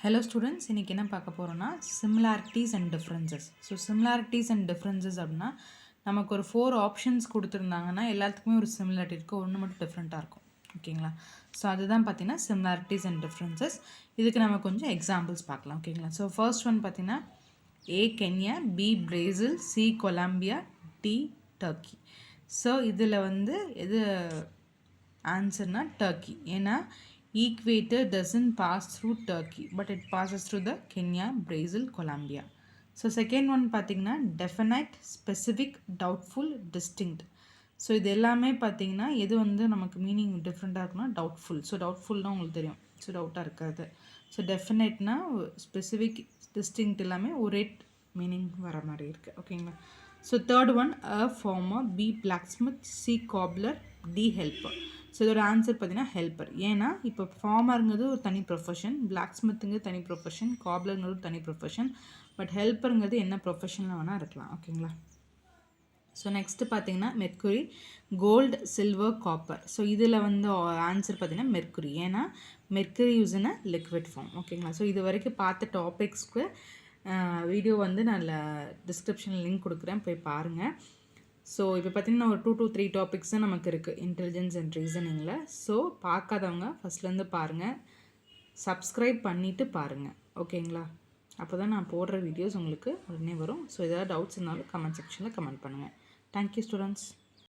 Hello students, இன்னைக்கு என்ன பார்க்க போறோம்னா similarities and differences. So similarities and differences அப்படின்னா நமக்கு ஒரு 4 ஆப்ஷன்ஸ் கொடுத்துருந்தாங்கன்னா எல்லாத்துக்குமே ஒரு சிமிலாரிட்டி இருக்கும், ஒன்று மட்டும் டிஃப்ரெண்ட்டாக இருக்கும். ஓகேங்களா? ஸோ அதுதான் பார்த்தீங்கன்னா similarities and differences. இதுக்கு நம்ம கொஞ்சம் எக்ஸாம்பிள்ஸ் பார்க்கலாம். ஓகேங்களா? ஸோ ஃபர்ஸ்ட் ஒன் பார்த்தீங்கன்னா A Kenya, B Brazil, C Colombia, D Turkey. So இதில் வந்து எது ஆன்சர்னா டர்க்கி. ஏன்னா equator doesn't pass through Turkey but it passes through the Kenya, Brazil, Colombia. So second one பார்த்தீங்கன்னா definite, specific, doubtful, distinct. So இது எல்லாமே பார்த்தீங்கன்னா எது வந்து நமக்கு மீனிங் டிஃப்ரெண்ட்டாக இருக்குன்னா டவுட்ஃபுல். ஸோ டவுட்ஃபுல்னால் உங்களுக்கு தெரியும், ஸோ டவுட்டாக இருக்காது. ஸோ டெஃபினெட்னா ஸ்பெசிஃபிக், டிஸ்டிங்க்ட் எல்லாமே ஒரே மீனிங் வர மாதிரி இருக்குது. ஓகேங்களா? So third one A farmer, B blacksmith, C cobbler, D helper. So இதோட ஆன்சர் பார்த்தீங்கன்னா ஹெல்ப்பர். ஏன்னா இப்போ ஃபார்மருங்கிறது ஒரு தனி ப்ரொஃபஷன், பிளாக்ஸ்மித்துங்கிறது தனி ப்ரொஃபஷன், காப்லருங்கிறது தனி ப்ரொஃபஷன், பட் ஹெல்ப்பருங்கிறது என்ன ப்ரொஃபஷனில் வேணால் இருக்கலாம். ஓகேங்களா? ஸோ நெக்ஸ்ட்டு பார்த்தீங்கன்னா mercury, gold, silver, copper. So இதில் வந்து ஆன்சர் பார்த்தீங்கன்னா மெர்க்குரி. ஏன்னா mercury use in a liquid form. ஓகேங்களா? ஸோ இது வரைக்கும் பார்த்த டாபிக்ஸ்க்கு வீடியோ வந்து நான் டிஸ்கிரிப்ஷனில் லிங்க் கொடுக்குறேன், போய் பாருங்கள். ஸோ இப்போ பார்த்திங்கன்னா ஒரு 2 to 3 டாபிக்ஸ் தான் நமக்கு இருக்குது இன்டெலிஜென்ஸ் அண்ட் ரீசனிங்கில். ஸோ பார்க்காதவங்க ஃபஸ்ட்லேருந்து பாருங்கள், சப்ஸ்கிரைப் பண்ணிவிட்டு பாருங்கள். ஓகேங்களா? அப்போ தான் நான் போடுற வீடியோஸ் உங்களுக்கு உடனே வரும். ஸோ ஏதாவது டவுட்ஸ் இருந்தாலும் கமெண்ட் செக்ஷனில் கமெண்ட் பண்ணுங்கள். Thank you students.